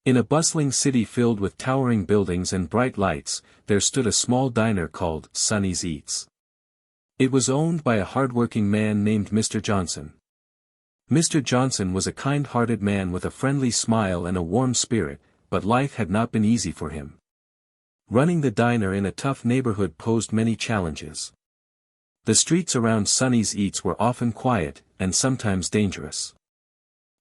In a bustling city filled with towering buildings and bright lights, there stood a small diner called Sonny's Eats. It was owned by a hard-working man named Mr. Johnson. Mr. Johnson was a kind-hearted man with a friendly smile and a warm spirit, but life had not been easy for him. Running the diner in a tough neighborhood posed many challenges. The streets around Sonny's Eats were often quiet, and sometimes dangerous.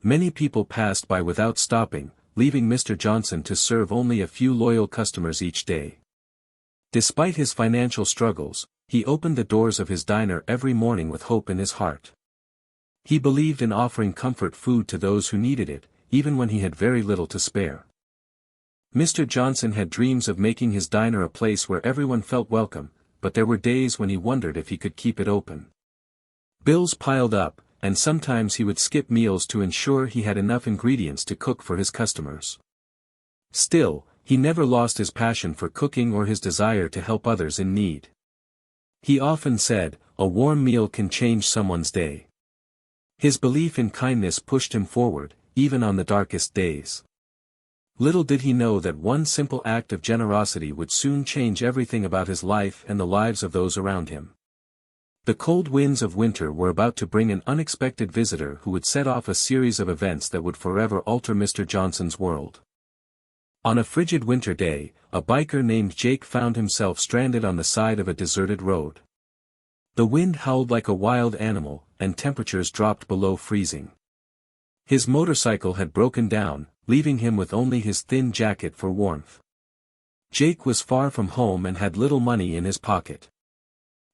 Many people passed by without stopping, leaving Mr. Johnson to serve only a few loyal customers each day. Despite his financial struggles, he opened the doors of his diner every morning with hope in his heart. He believed in offering comfort food to those who needed it, even when he had very little to spare. Mr. Johnson had dreams of making his diner a place where everyone felt welcome, but there were days when he wondered if he could keep it open. Bills piled up, and sometimes he would skip meals to ensure he had enough ingredients to cook for his customers. Still, he never lost his passion for cooking or his desire to help others in need. He often said, "A warm meal can change someone's day." His belief in kindness pushed him forward, even on the darkest days. Little did he know that one simple act of generosity would soon change everything about his life and the lives of those around him. The cold winds of winter were about to bring an unexpected visitor who would set off a series of events that would forever alter Mr. Johnson's world. On a frigid winter day, a biker named Jake found himself stranded on the side of a deserted road. The wind howled like a wild animal, and temperatures dropped below freezing. His motorcycle had broken down, leaving him with only his thin jacket for warmth. Jake was far from home and had little money in his pocket.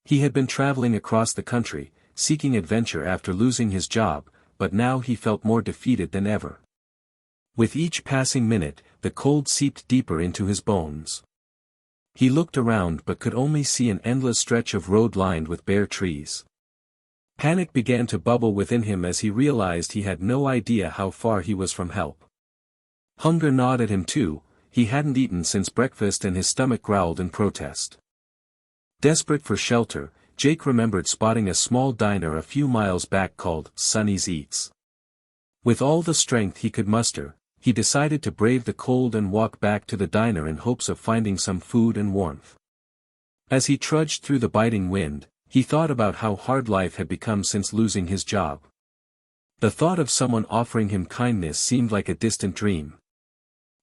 He had been traveling across the country, seeking adventure after losing his job, but now he felt more defeated than ever. With each passing minute, the cold seeped deeper into his bones. He looked around but could only see an endless stretch of road lined with bare trees. Panic began to bubble within him as he realized he had no idea how far he was from help. Hunger gnawed at him too. He hadn't eaten since breakfast and his stomach growled in protest. Desperate for shelter, Jake remembered spotting a small diner a few miles back called Sonny's Eats. With all the strength he could muster, he decided to brave the cold and walk back to the diner in hopes of finding some food and warmth. As he trudged through the biting wind, he thought about how hard life had become since losing his job. The thought of someone offering him kindness seemed like a distant dream.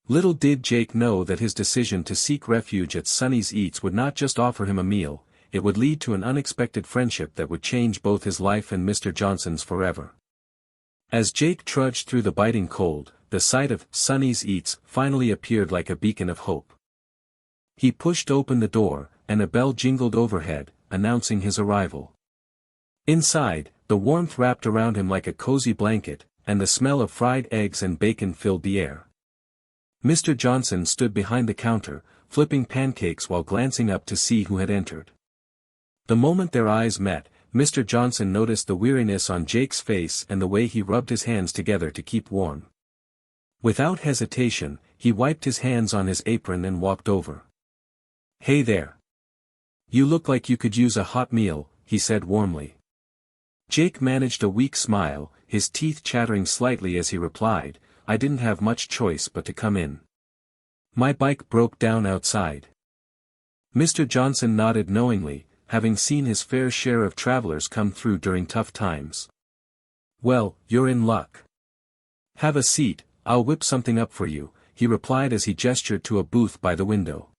Little did Jake know that his decision to seek refuge at Sonny's Eats would not just offer him a meal, it would lead to an unexpected friendship that would change both his life and Mr. Johnson's forever. As Jake trudged through the biting cold, the sight of Sonny's Eats finally appeared like a beacon of hope. He pushed open the door, and a bell jingled overhead, announcing his arrival. Inside, the warmth wrapped around him like a cozy blanket, and the smell of fried eggs and bacon filled the air. Mr. Johnson stood behind the counter, flipping pancakes while glancing up to see who had entered. The moment their eyes met, Mr. Johnson noticed the weariness on Jake's face and the way he rubbed his hands together to keep warm. Without hesitation, he wiped his hands on his apron and walked over. "Hey there. You look like you could use a hot meal," he said warmly. Jake managed a weak smile, his teeth chattering slightly as he replied, "I didn't have much choice but to come in. My bike broke down outside." Mr. Johnson nodded knowingly, having seen his fair share of travelers come through during tough times. "Well, you're in luck. Have a seat, I'll whip something up for you," he replied as he gestured to a booth by the window.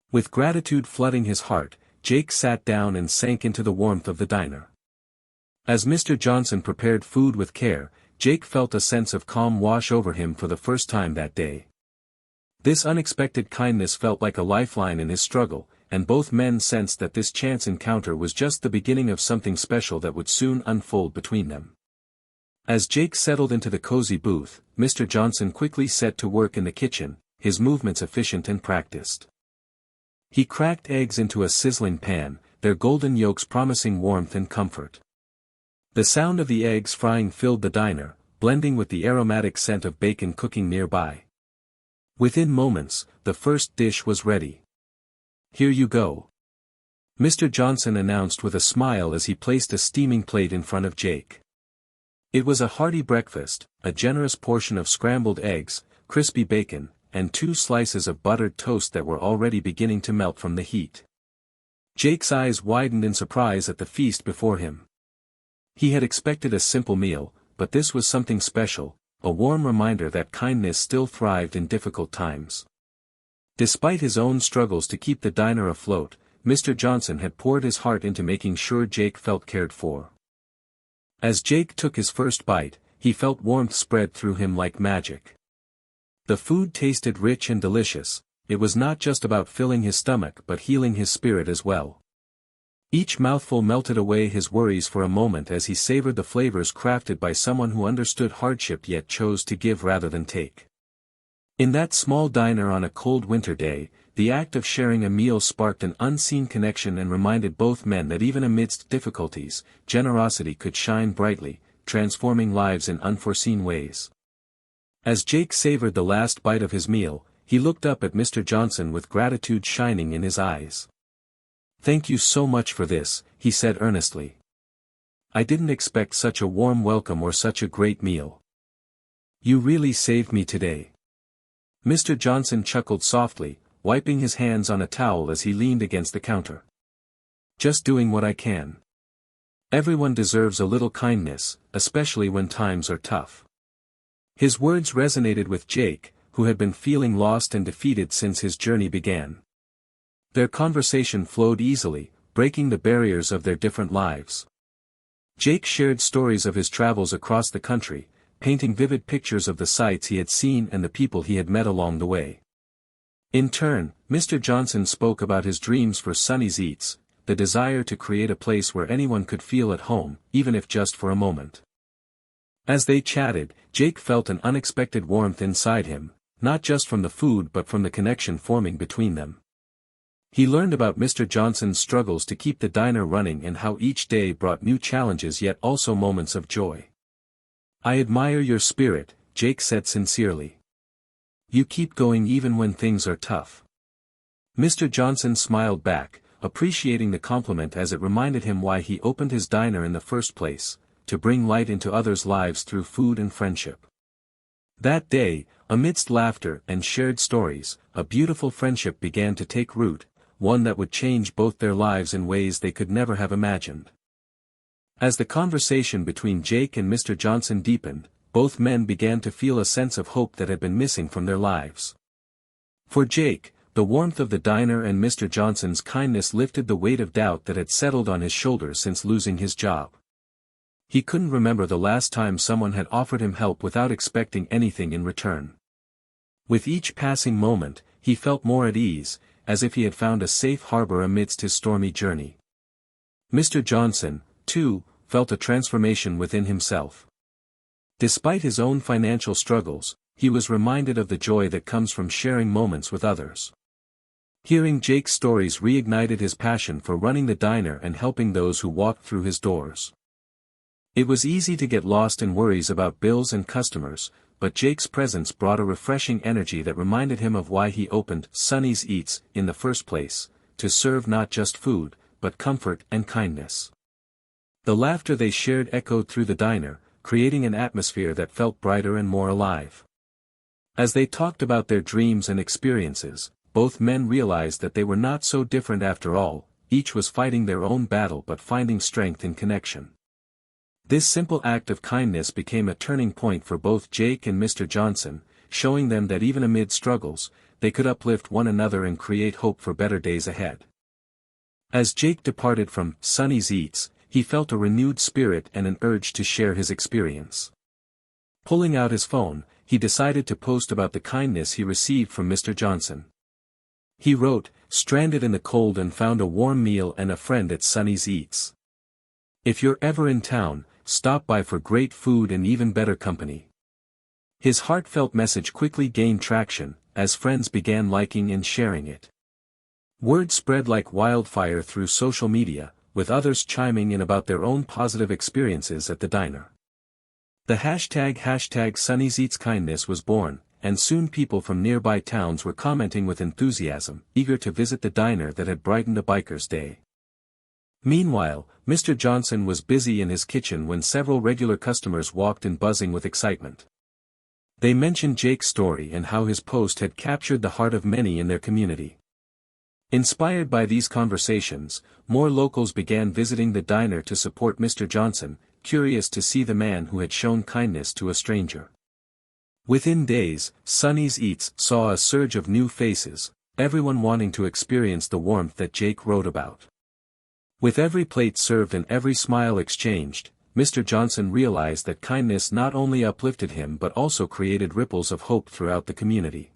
With gratitude flooding his heart, Jake sat down and sank into the warmth of the diner. As Mr. Johnson prepared food with care, Jake felt a sense of calm wash over him for the first time that day. This unexpected kindness felt like a lifeline in his struggle, and both men sensed that this chance encounter was just the beginning of something special that would soon unfold between them. As Jake settled into the cozy booth, Mr. Johnson quickly set to work in the kitchen, his movements efficient and practiced. He cracked eggs into a sizzling pan, their golden yolks promising warmth and comfort. The sound of the eggs frying filled the diner, blending with the aromatic scent of bacon cooking nearby. Within moments, the first dish was ready. "Here you go," Mr. Johnson announced with a smile as he placed a steaming plate in front of Jake. It was a hearty breakfast, a generous portion of scrambled eggs, crispy bacon, and 2 slices of buttered toast that were already beginning to melt from the heat. Jake's eyes widened in surprise at the feast before him. He had expected a simple meal, but this was something special, a warm reminder that kindness still thrived in difficult times. Despite his own struggles to keep the diner afloat, Mr. Johnson had poured his heart into making sure Jake felt cared for. As Jake took his first bite, he felt warmth spread through him like magic. The food tasted rich and delicious. It was not just about filling his stomach but healing his spirit as well. Each mouthful melted away his worries for a moment as he savored the flavors crafted by someone who understood hardship yet chose to give rather than take. In that small diner on a cold winter day, the act of sharing a meal sparked an unseen connection and reminded both men that even amidst difficulties, generosity could shine brightly, transforming lives in unforeseen ways. As Jake savored the last bite of his meal, he looked up at Mr. Johnson with gratitude shining in his eyes. "Thank you so much for this," he said earnestly. "I didn't expect such a warm welcome or such a great meal. You really saved me today." Mr. Johnson chuckled softly, wiping his hands on a towel as he leaned against the counter. "Just doing what I can. Everyone deserves a little kindness, especially when times are tough." His words resonated with Jake, who had been feeling lost and defeated since his journey began. Their conversation flowed easily, breaking the barriers of their different lives. Jake shared stories of his travels across the country, painting vivid pictures of the sights he had seen and the people he had met along the way. In turn, Mr. Johnson spoke about his dreams for Sonny's Eats, the desire to create a place where anyone could feel at home, even if just for a moment. As they chatted, Jake felt an unexpected warmth inside him, not just from the food but from the connection forming between them. He learned about Mr. Johnson's struggles to keep the diner running and how each day brought new challenges yet also moments of joy. "I admire your spirit," Jake said sincerely. "You keep going even when things are tough." Mr. Johnson smiled back, appreciating the compliment as it reminded him why he opened his diner in the first place, to bring light into others' lives through food and friendship. That day, amidst laughter and shared stories, a beautiful friendship began to take root, one that would change both their lives in ways they could never have imagined. As the conversation between Jake and Mr. Johnson deepened, both men began to feel a sense of hope that had been missing from their lives. For Jake, the warmth of the diner and Mr. Johnson's kindness lifted the weight of doubt that had settled on his shoulders since losing his job. He couldn't remember the last time someone had offered him help without expecting anything in return. With each passing moment, he felt more at ease, as if he had found a safe harbor amidst his stormy journey. Mr. Johnson, too, felt a transformation within himself. Despite his own financial struggles, he was reminded of the joy that comes from sharing moments with others. Hearing Jake's stories reignited his passion for running the diner and helping those who walked through his doors. It was easy to get lost in worries about bills and customers, but Jake's presence brought a refreshing energy that reminded him of why he opened Sonny's Eats in the first place, to serve not just food, but comfort and kindness. The laughter they shared echoed through the diner, creating an atmosphere that felt brighter and more alive. As they talked about their dreams and experiences, both men realized that they were not so different after all, each was fighting their own battle but finding strength in connection. This simple act of kindness became a turning point for both Jake and Mr. Johnson, showing them that even amid struggles, they could uplift one another and create hope for better days ahead. As Jake departed from Sonny's Eats, he felt a renewed spirit and an urge to share his experience. Pulling out his phone, he decided to post about the kindness he received from Mr. Johnson. He wrote, "Stranded in the cold and found a warm meal and a friend at Sonny's Eats. If you're ever in town, stop by for great food and even better company." His heartfelt message quickly gained traction, as friends began liking and sharing it. Word spread like wildfire through social media, with others chiming in about their own positive experiences at the diner. The hashtag Sonny's Eats Kindness was born, and soon people from nearby towns were commenting with enthusiasm, eager to visit the diner that had brightened a biker's day. Meanwhile, Mr. Johnson was busy in his kitchen when several regular customers walked in buzzing with excitement. They mentioned Jake's story and how his post had captured the heart of many in their community. Inspired by these conversations, more locals began visiting the diner to support Mr. Johnson, curious to see the man who had shown kindness to a stranger. Within days, Sonny's Eats saw a surge of new faces, everyone wanting to experience the warmth that Jake wrote about. With every plate served and every smile exchanged, Mr. Johnson realized that kindness not only uplifted him but also created ripples of hope throughout the community.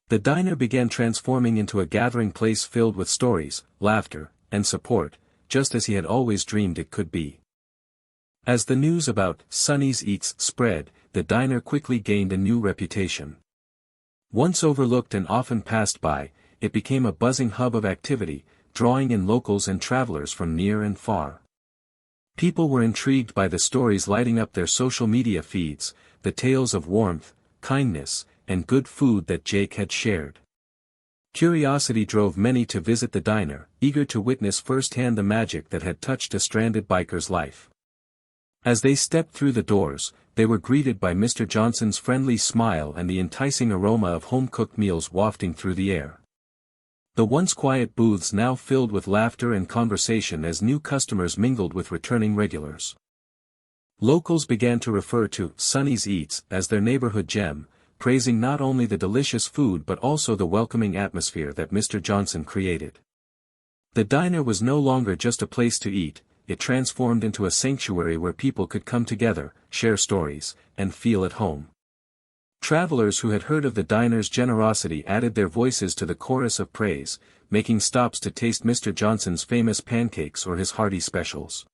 The diner began transforming into a gathering place filled with stories, laughter, and support, just as he had always dreamed it could be. As the news about Sonny's Eats spread, the diner quickly gained a new reputation. Once overlooked and often passed by, it became a buzzing hub of activity, drawing in locals and travelers from near and far. People were intrigued by the stories lighting up their social media feeds, the tales of warmth, kindness, and good food that Jake had shared. Curiosity drove many to visit the diner, eager to witness firsthand the magic that had touched a stranded biker's life. As they stepped through the doors, they were greeted by Mr. Johnson's friendly smile and the enticing aroma of home-cooked meals wafting through the air. The once quiet booths now filled with laughter and conversation as new customers mingled with returning regulars. Locals began to refer to Sonny's Eats as their neighborhood gem, praising not only the delicious food but also the welcoming atmosphere that Mr. Johnson created. The diner was no longer just a place to eat, it transformed into a sanctuary where people could come together, share stories, and feel at home. Travelers who had heard of the diner's generosity added their voices to the chorus of praise, making stops to taste Mr. Johnson's famous pancakes or his hearty specials.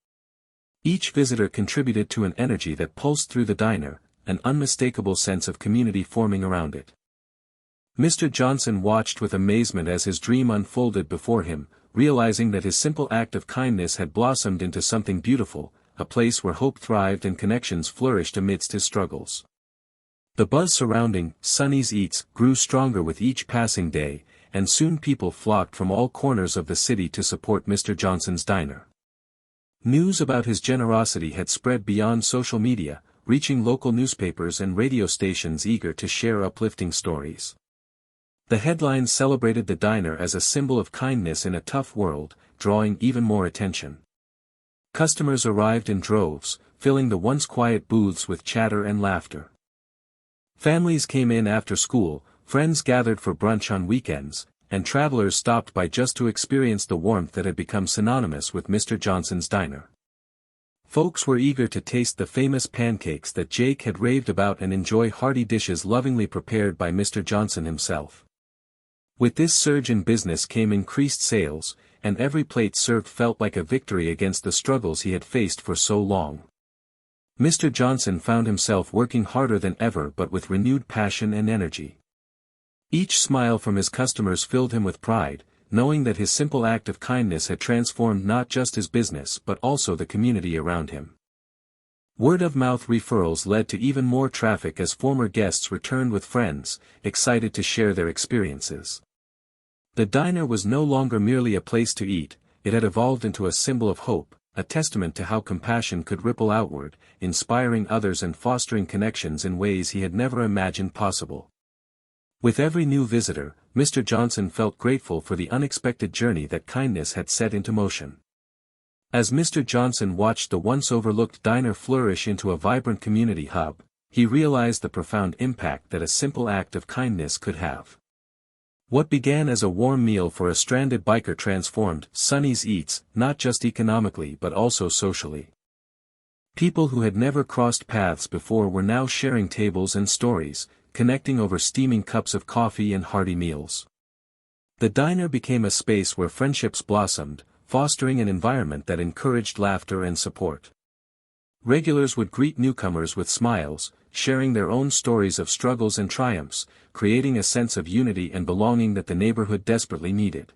Each visitor contributed to an energy that pulsed through the diner, an unmistakable sense of community forming around it. Mr. Johnson watched with amazement as his dream unfolded before him, realizing that his simple act of kindness had blossomed into something beautiful, a place where hope thrived and connections flourished amidst his struggles. The buzz surrounding Sonny's Eats grew stronger with each passing day, and soon people flocked from all corners of the city to support Mr. Johnson's diner. News about his generosity had spread beyond social media, reaching local newspapers and radio stations eager to share uplifting stories. The headlines celebrated the diner as a symbol of kindness in a tough world, drawing even more attention. Customers arrived in droves, filling the once quiet booths with chatter and laughter. Families came in after school, friends gathered for brunch on weekends, and travelers stopped by just to experience the warmth that had become synonymous with Mr. Johnson's diner. Folks were eager to taste the famous pancakes that Jake had raved about and enjoy hearty dishes lovingly prepared by Mr. Johnson himself. With this surge in business came increased sales, and every plate served felt like a victory against the struggles he had faced for so long. Mr. Johnson found himself working harder than ever but with renewed passion and energy. Each smile from his customers filled him with pride, knowing that his simple act of kindness had transformed not just his business but also the community around him. Word-of-mouth referrals led to even more traffic as former guests returned with friends, excited to share their experiences. The diner was no longer merely a place to eat, it had evolved into a symbol of hope, a testament to how compassion could ripple outward, inspiring others and fostering connections in ways he had never imagined possible. With every new visitor, Mr. Johnson felt grateful for the unexpected journey that kindness had set into motion. As Mr. Johnson watched the once overlooked diner flourish into a vibrant community hub, he realized the profound impact that a simple act of kindness could have. What began as a warm meal for a stranded biker transformed Sonny's Eats, not just economically but also socially. People who had never crossed paths before were now sharing tables and stories, connecting over steaming cups of coffee and hearty meals. The diner became a space where friendships blossomed, fostering an environment that encouraged laughter and support. Regulars would greet newcomers with smiles, sharing their own stories of struggles and triumphs, creating a sense of unity and belonging that the neighborhood desperately needed.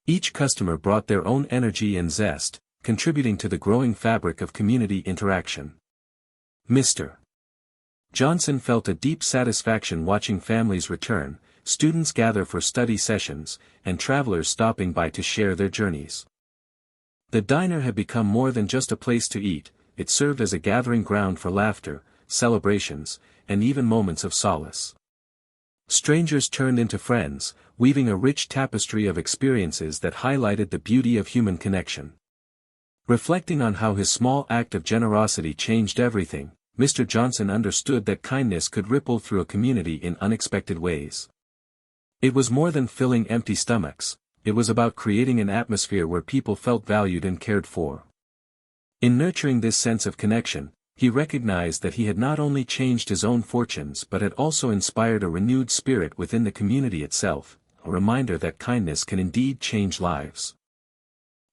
Each customer brought their own energy and zest, contributing to the growing fabric of community interaction. Mr. Johnson felt a deep satisfaction watching families return, students gather for study sessions, and travelers stopping by to share their journeys. The diner had become more than just a place to eat, it served as a gathering ground for laughter, celebrations, and even moments of solace. Strangers turned into friends, weaving a rich tapestry of experiences that highlighted the beauty of human connection. Reflecting on how his small act of generosity changed everything, Mr. Johnson understood that kindness could ripple through a community in unexpected ways. It was more than filling empty stomachs, it was about creating an atmosphere where people felt valued and cared for. In nurturing this sense of connection, he recognized that he had not only changed his own fortunes but had also inspired a renewed spirit within the community itself, a reminder that kindness can indeed change lives.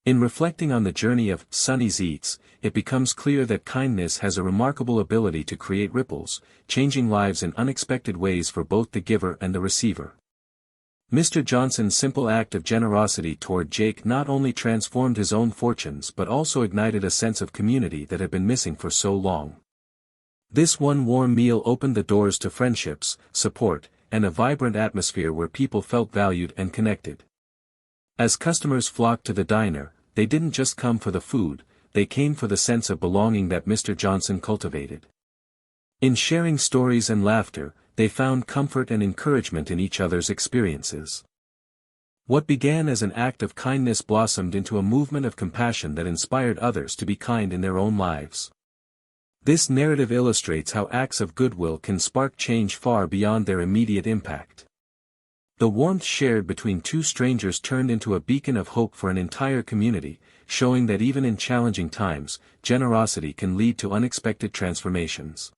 In reflecting on the journey of Sonny's Eats, it becomes clear that kindness has a remarkable ability to create ripples, changing lives in unexpected ways for both the giver and the receiver. Mr. Johnson's simple act of generosity toward Jake not only transformed his own fortunes but also ignited a sense of community that had been missing for so long. This one warm meal opened the doors to friendships, support, and a vibrant atmosphere where people felt valued and connected. As customers flocked to the diner, they didn't just come for the food, they came for the sense of belonging that Mr. Johnson cultivated. In sharing stories and laughter, they found comfort and encouragement in each other's experiences. What began as an act of kindness blossomed into a movement of compassion that inspired others to be kind in their own lives. This narrative illustrates how acts of goodwill can spark change far beyond their immediate impact. The warmth shared between two strangers turned into a beacon of hope for an entire community, showing that even in challenging times, generosity can lead to unexpected transformations.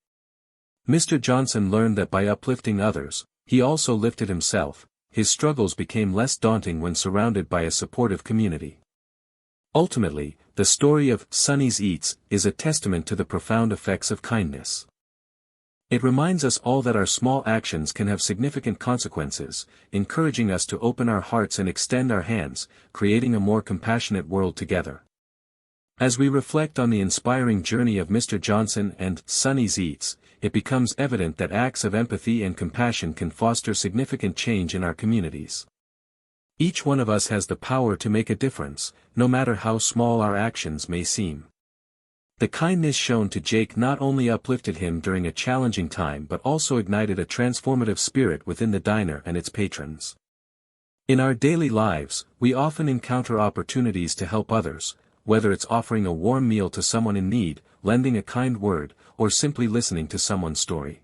Mr. Johnson learned that by uplifting others, he also lifted himself. His struggles became less daunting when surrounded by a supportive community. Ultimately, the story of Sonny's Eats is a testament to the profound effects of kindness. It reminds us all that our small actions can have significant consequences, encouraging us to open our hearts and extend our hands, creating a more compassionate world together. As we reflect on the inspiring journey of Mr. Johnson and Sonny's Eats, it becomes evident that acts of empathy and compassion can foster significant change in our communities. Each one of us has the power to make a difference, no matter how small our actions may seem. The kindness shown to Jake not only uplifted him during a challenging time but also ignited a transformative spirit within the diner and its patrons. In our daily lives, we often encounter opportunities to help others, whether it's offering a warm meal to someone in need, lending a kind word, or simply listening to someone's story.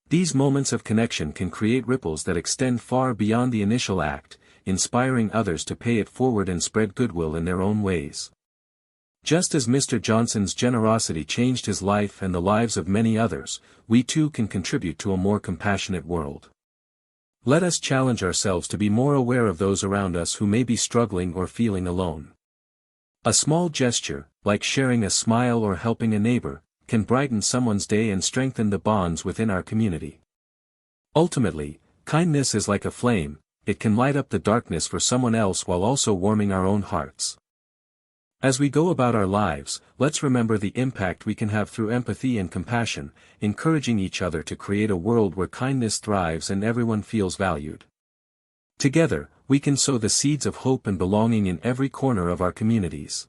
These moments of connection can create ripples that extend far beyond the initial act, inspiring others to pay it forward and spread goodwill in their own ways. Just as Mr. Johnson's generosity changed his life and the lives of many others, we too can contribute to a more compassionate world. Let us challenge ourselves to be more aware of those around us who may be struggling or feeling alone. A small gesture, like sharing a smile or helping a neighbor, can brighten someone's day and strengthen the bonds within our community. Ultimately, kindness is like a flame, it can light up the darkness for someone else while also warming our own hearts. As we go about our lives, let's remember the impact we can have through empathy and compassion, encouraging each other to create a world where kindness thrives and everyone feels valued. Together, we can sow the seeds of hope and belonging in every corner of our communities.